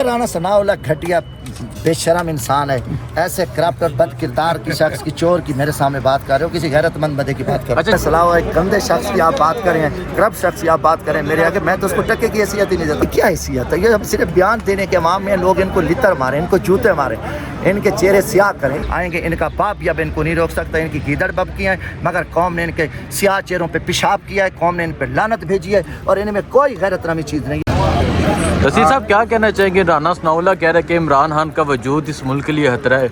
राना सनाउल्लाह घटिया बेशरम इंसान है, ऐसे करप्ट और बद किरदार की शख्स की, चोर की मेरे सामने बात कर रहे हो, किसी गैरतमंद बंदे की बात कर रहे हो। सलाह है गंदे शख्स की आप बात करें, करप्ट शख्स की आप बात करें मेरे आगे, मैं तो उसको टक्के की हैसियत ही नहीं देता। क्या हैसियत है ये? हम सिर्फ बयान देने के अवाम में लोग इनको लितर मारे, इनको जूते मारे, इनके चेहरे स्याह करें, आएंगे इनका बाप या इनको नहीं रोक सकता। इनकी गीदड़ बबकी हैं, मगर कौम ने इनके स्याह चेहरों पे पेशाब किया है, कौम ने इन पर लानत भेजी है और इनमें कोई गैरत नामी चीज़ नहीं है। रसीद साहब क्या कहना चाहेंगे? राना सनाउल्लाह कह रहे हैं कि इमरान खान का वजूद इस मुल्क के लिए खतरा है,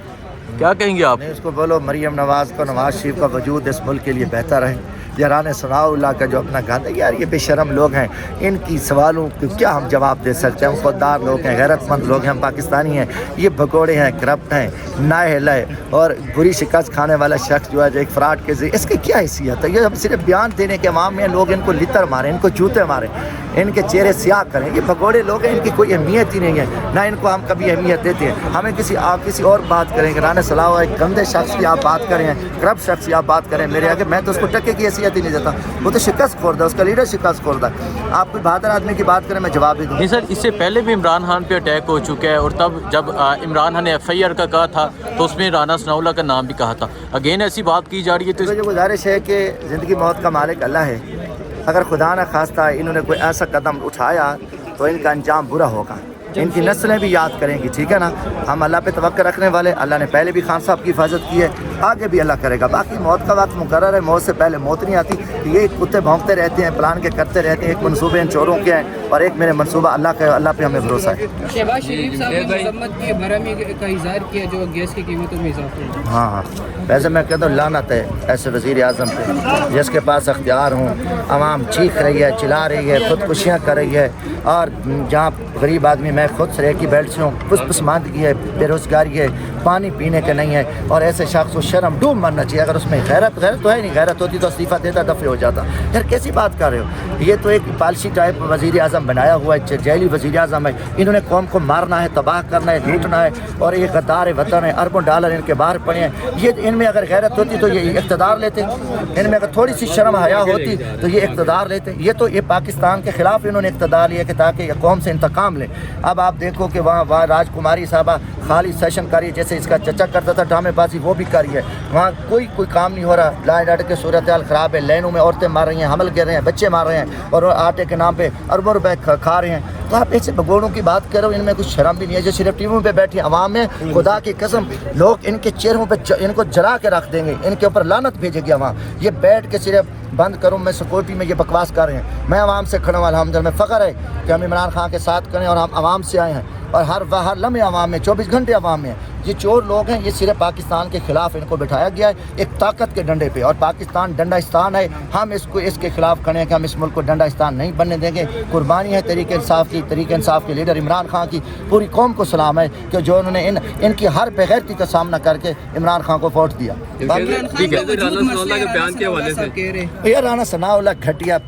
क्या कहेंगे आप? इसको बोलो मरियम नवाज को, नवाज शरीफ का वजूद इस मुल्क के लिए बेहतर है। या राना सनाउल्लाह का जो अपना गाना, यार ये बेशरम लोग हैं, इनकी सवालों को क्या हम जवाब दे सकते हैं? हम खुददार लोग हैं, गैरतमंद लोग हैं, हम पाकिस्तानी हैं। ये भगोड़े हैं, करप्ट हैं, नाअहल है और बुरी शिकस्त खाने वाला शख्स जो है, जो एक फ्रॉड के ज़रिए, इसकी क्या हैसियत है? ये हम सिर्फ बयान देने के अवाम में लोग इनको लितर मारें, इनको जूते मारें, इनके चेहरे स्याह करें। ये भगोड़े लोग हैं, इनकी कोई अहमियत ही नहीं है, ना इनको हम कभी अहमियत देते हैं। हमें किसी और बात करेंगे। राना सलाह एक गंदे शख्स की आप बात करें, करप्ट शख्स की आप बात करें मेरे आगे, मैं तो उसको टक्के की हैसियत ही नहीं देता। वो तो शिकस्त खोरदा, उसका लीडर शिकस्त खोरदा। आप कोई बहादुर आदमी की बात करें, मैं जवाब ही दूँ। नहीं सर, इससे पहले भी इमरान खान पे अटैक हो चुका है और तब जब इमरान खान ने FIR का कहा था तो उसमें राना सनाउल्लाह का नाम भी कहा था। अगेन ऐसी बात की जा रही है तो जो गुजारिश है कि ज़िंदगी मौत का मालिक अल्लाह है। अगर खुदा न खास्ता इन्होंने कोई ऐसा कदम उठाया तो इनका अंजाम बुरा होगा, इनकी नस्लें भी याद करेंगी, ठीक है ना। हम अल्लाह पे तवक्कुल रखने वाले, अल्लाह ने पहले भी खान साहब की हिफाजत की है, आगे भी अल्लाह करेगा। बाकी मौत का वक्त मुकर्रर है, मौत से पहले मौत नहीं आती। ये कुत्ते भौंकते रहते हैं, प्लान के करते रहते हैं। एक मनसूबे इन चोरों के हैं और एक मेरे मनसूबा अल्लाह का है, अल्लाह पे हमें भरोसा है। शहबाज शरीफ साहब ने मजम्मत की, भरमी का इज़हार किया जो गैस की कीमतों में इजाफा। हाँ, वैसे मैं कहता हूँ लानत है ऐसे वज़ीर आज़म पे, जिसके पास अख्तियार हूँ। आवाम चीख रही है, चिल्ला रही है, खुदकुशियाँ कर रही है और जहाँ गरीब आदमी, मैं खुद सरेह की बेल्ट से हूँ, पसमानदगी है, बेरोज़गारी है, पानी पीने के नहीं है और ऐसे शख्स को शर्म डूब मरना चाहिए। अगर उसमें गैरत तो है नहीं, गैरत होती तो इस्तीफ़ा देता, दफ़े हो जाता। यार कैसी बात कर रहे हो? ये तो एक पॉलिसी टाइप वज़ीर आज़म बनाया हुआ है, जैली वज़ीर आज़म है। इन्होंने कौम को मारना है, तबाह करना है, लूटना है और ये गद्दार वतन है, अरबों डॉलर इनके बाहर पड़े हैं। ये इनमें अगर गैरत होती तो ये इक़्तिदार लेते, इनमें अगर थोड़ी सी शर्म हया होती तो ये इक़्तिदार लेते। ये तो ये पाकिस्तान के ख़िलाफ़ इन्होंने इक़्तिदार लिया कि ताकि कौम से इंतकाम लें। अब आप देखो कि वहाँ राजकुमारी साहबा खाली सेशन करी, जैसे इसका चचा करता था ड्रामेबाजी, वो भी करी है। वहाँ कोई काम नहीं हो रहा। लाइन अट के सूरत हाल ख़राब है, लाइनों में औरतें मार रही हैं, हमल कर रहे हैं, बच्चे मार रहे हैं और आटे के नाम पे अरबों रुपए खा रहे हैं। तो आप ऐसे भगोड़ों की बात करो, इनमें कुछ शर्म भी नहीं है जो सिर्फ टीवी पे बैठी आवाम में। खुदा की कसम लोग इनके चेहरों पे इनको जला के रख देंगे, इनके ऊपर लानत भेजेगी वहाँ। ये बैठ के सिर्फ बंद करो, मैं सिक्योरिटी में ये बकवास कर रहे हैं। मैं आवाम से खड़ा हूँ, अल्हम्दुलिल्लाह, में फ़ख्र है कि हम इमरान खान के साथ करें और हम आवाम से आए हैं और हर लम्हे आवाम में, 24 घंटे आवाम में। ये चोर लोग हैं, ये सिर्फ पाकिस्तान के ख़िलाफ़ इनको बिठाया गया है एक ताकत के डंडे पे, और पाकिस्तान डंडास्तान है। हम इसके ख़िलाफ़ खड़े हैं कि हम इस मुल्क को डंडास्तान नहीं बनने देंगे। कुर्बानी है तरीके इंसाफ के लीडर इमरान खान की। पूरी कौम को सलाम है कि जो उन्होंने इनकी हर बेगैरती का सामना करके इमरान खान को वोट दिया। यार राना सनाउल्लाह घटिया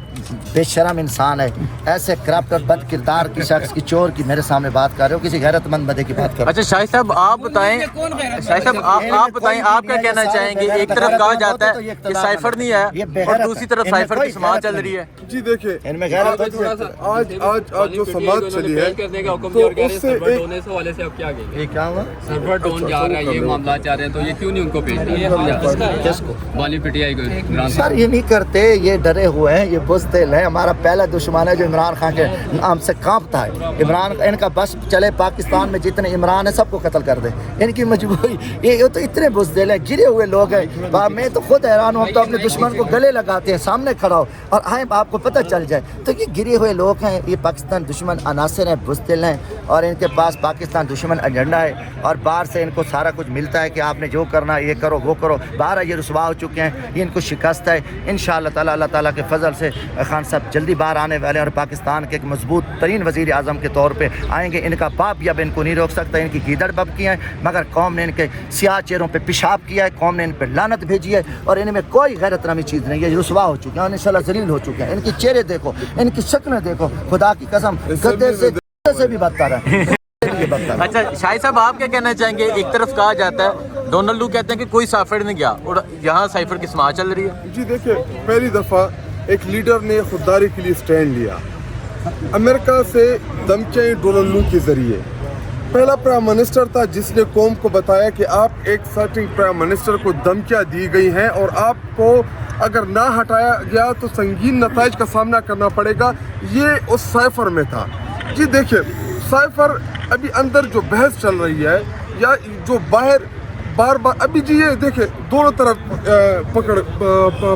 बेशरम इंसान है, ऐसे करप्ट और बद किरदार की शख्स की, चोर की मेरे सामने बात कर रहे हो, किसी गैरतमंद बंदे की बात कर रहे हो। अच्छा शाहिद साहब आप बताएं, आप बताएं, आप क्या कहना चाहेंगे? एक तरफ कहा जाता है कि साइफर नहीं है और दूसरी तरफ साइफर की समाज चल रही है। जी देखिए, इनमें गैरत आज जो समाज चली है तो उससे क्या हुआ? सर्वर डाउन जा रहा है, ये मामला चाह रहे हैं, तो ये क्यों नहीं उनको भेज दिया? किसको? वाली पीटीआई को। सर ये नहीं करते, ये डरे हुए हैं, ये बुज़दिल हैं। हमारा पहला दुश्मन है जो इमरान खान के नाम से कांपता है। इनका बस चले पाकिस्तान में जितने इमरान है सबको कत्ल कर दे, इनकी मजबूरी। ये तो इतने बुज़दिल हैं, गिरे हुए लोग हैं। मैं तो खुद हैरान हूँ, हम तो अपने दुश्मन को गले लगाते हैं, सामने खड़ा हो और आए आपको पता चल जाए। तो ये गिरे हुए लोग हैं, ये पाकिस्तान दुश्मन अनासर हैं, बुज़दिल हैं और इनके पास पाकिस्तान दुश्मन एजेंडा है और बाहर से इनको सारा कुछ मिलता है कि आपने जो करना है ये करो वो करो। बाहर ये रुसवा हो चुके हैं, ये इनको शिकस्त है। इंशाअल्लाह ताला अल्लाह ताला के फजल से खान साहब जल्दी बाहर आने वाले हैं और पाकिस्तान के एक मजबूत तरीन वज़ीर आज़म के तौर पे आएंगे। इनका बाप या इनको नहीं रोक सकता, इनकी गीदड़ बबकी हैं, मगर कौम ने इनके स्याह चेहरों पे पेशाब किया है, कौम ने इन पर लानत भेजी है और इनमें कोई गैरत नामी चीज़ नहीं है। रुसवा हो चुके हैं और इंशाअल्लाह ज़लील हो चुके हैं। इनके चेहरे देखो, इनकी शक्लें देखो, खुदा की कसम गद्दे से भी बदतर है। अच्छा शाहिद साहब आप क्या कहना चाहेंगे? एक तरफ कहा जाता है, डोनाल्ड ट्रम्प कहते हैं कि कोई साइफर नहीं गया और यहाँ साइफर की समाज चल रही है। जी देखिए, पहली दफ़ा एक लीडर ने खुददारी के लिए स्टैंड लिया। अमेरिका से धमकियाँ डोनाल्ड ट्रम्प के ज़रिए पहला प्राइम मिनिस्टर था जिसने कौम को बताया कि आप एक सर्टिंग प्राइम मिनिस्टर को धमकियां दी गई हैं और आपको अगर ना हटाया गया तो संगीन नताइज का सामना करना पड़ेगा। ये उस साइफर में था। जी देखिए, साइफर अभी अंदर जो बहस चल रही है या जो बाहर बार बार अभी जी ये देखिए दोनों तरफ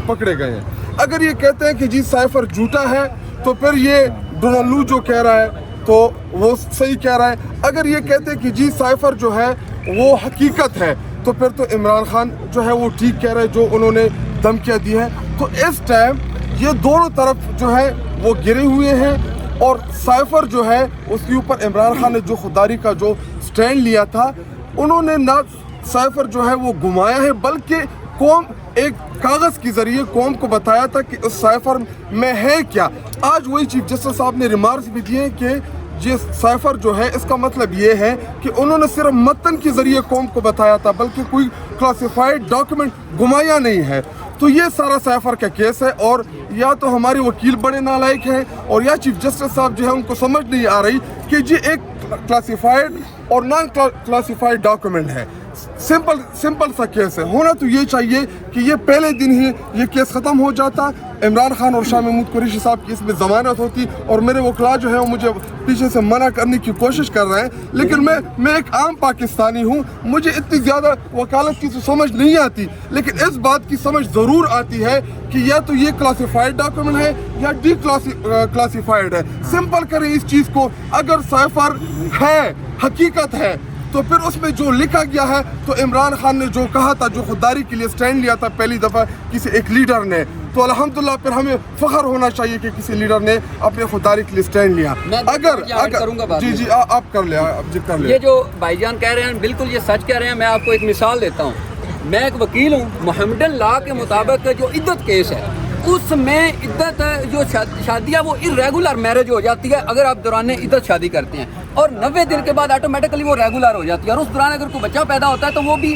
पकड़े गए हैं। अगर ये कहते हैं कि जी साइफर झूठा है तो फिर ये डोनाल्ड जो कह रहा है तो वो सही कह रहा है। अगर ये कहते हैं कि जी साइफर जो है वो हकीकत है तो फिर तो इमरान खान जो है वो ठीक कह रहे हैं जो उन्होंने धमकियाँ दी है। तो इस टाइम ये दोनों तरफ जो है वो गिरे हुए हैं और साइफर जो है उसके ऊपर इमरान खान ने जो खुदारी का जो स्टैंड लिया था, उन्होंने ना साइफर जो है वो घुमाया है बल्कि कौम एक कागज़ के ज़रिए कौम को बताया था कि उस साइफर में है क्या। आज वही चीफ जस्टिस साहब ने रिमार्क्स भी दिए कि ये साइफर जो है इसका मतलब ये है कि उन्होंने सिर्फ मतन के ज़रिए कौम को बताया था बल्कि कोई क्लासिफाइड डॉक्यूमेंट घुमाया नहीं है। तो ये सारा साइफर का केस है और या तो हमारे वकील बड़े नालायक हैं और या चीफ जस्टिस साहब जो है उनको समझ नहीं आ रही कि जी एक क्लासिफाइड और नॉन क्लासिफाइड डॉक्यूमेंट है। सिंपल सा केस है। होना तो ये चाहिए कि ये पहले दिन ही ये केस ख़त्म हो जाता, इमरान खान और शाह महमूद कुरैशी साहब की इसमें ज़मानत होती और मेरे वकला जो है वो मुझे पीछे से मना करने की कोशिश कर रहे हैं। लेकिन मैं एक आम पाकिस्तानी हूँ, मुझे इतनी ज़्यादा वकालत की तो समझ नहीं आती, लेकिन इस बात की समझ ज़रूर आती है कि या तो ये क्लासिफाइड डॉक्यूमेंट है या डी क्लासिफाइड है। सिंपल करें इस चीज़ को। अगर साइफर है, हकीकत है, तो फिर उसमें जो लिखा गया है तो इमरान खान ने जो कहा था, जो खुदारी के लिए स्टैंड लिया था पहली दफ़ा किसी एक लीडर ने, तो अल्हम्दुलिल्लाह फिर हमें फ़ख्र होना चाहिए कि किसी लीडर ने अपने खुदारी के लिए स्टैंड लिया। अगर जी आप कर ले। ये जो भाईजान कह रहे हैं बिल्कुल ये सच कह रहे हैं। मैं आपको एक मिसाल देता हूँ। मैं एक वकील हूँ। मोहम्मदन लॉ के मुताबिक जो इद्दत केस है उसमें इद्दत जो शादी है वो इरेगुलर मैरिज हो जाती है अगर आप दौरान इद्दत शादी करते हैं और 90 दिन के बाद ऑटोमेटिकली वो रेगुलर हो जाती है और उस दौरान अगर कोई बच्चा पैदा होता है तो वो भी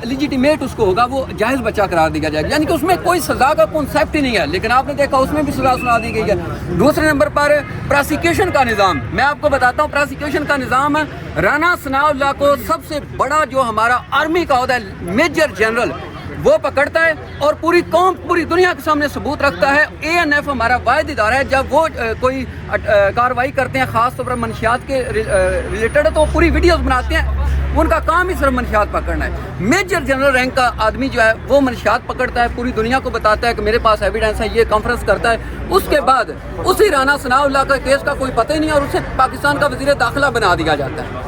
लेजिटिमेट उसको होगा, वो जायज़ बच्चा करार दिया जाएगा। यानी कि उसमें कोई सज़ा का कॉन्सेप्ट ही नहीं है। लेकिन आपने देखा उसमें भी सज़ा सुना दी गई है। दूसरे नंबर पर प्रोसिक्यूशन का निज़ाम, मैं आपको बताता हूँ प्रोसिक्यूशन का निज़ाम राना सनाउल्लाह को सबसे बड़ा जो हमारा आर्मी का होता है मेजर जनरल वो पकड़ता है और पूरी कौम पूरी दुनिया के सामने सबूत रखता है। ANF हमारा वाहिद इदारा है, जब वो कोई कार्रवाई करते हैं ख़ास तौर पर मनशियात के रिलेटेड तो पूरी वीडियोस बनाते हैं। उनका काम ही सिर्फ मनशियात पकड़ना है। मेजर जनरल रैंक का आदमी जो है वो मनशियात पकड़ता है, पूरी दुनिया को बताता है कि मेरे पास एविडेंस है, ये कॉन्फ्रेंस करता है। उसके बाद उसी राना सनाउल्लाह का केस का कोई पता ही नहीं और उसे पाकिस्तान का वज़ीर दाखिला बना दिया जाता है।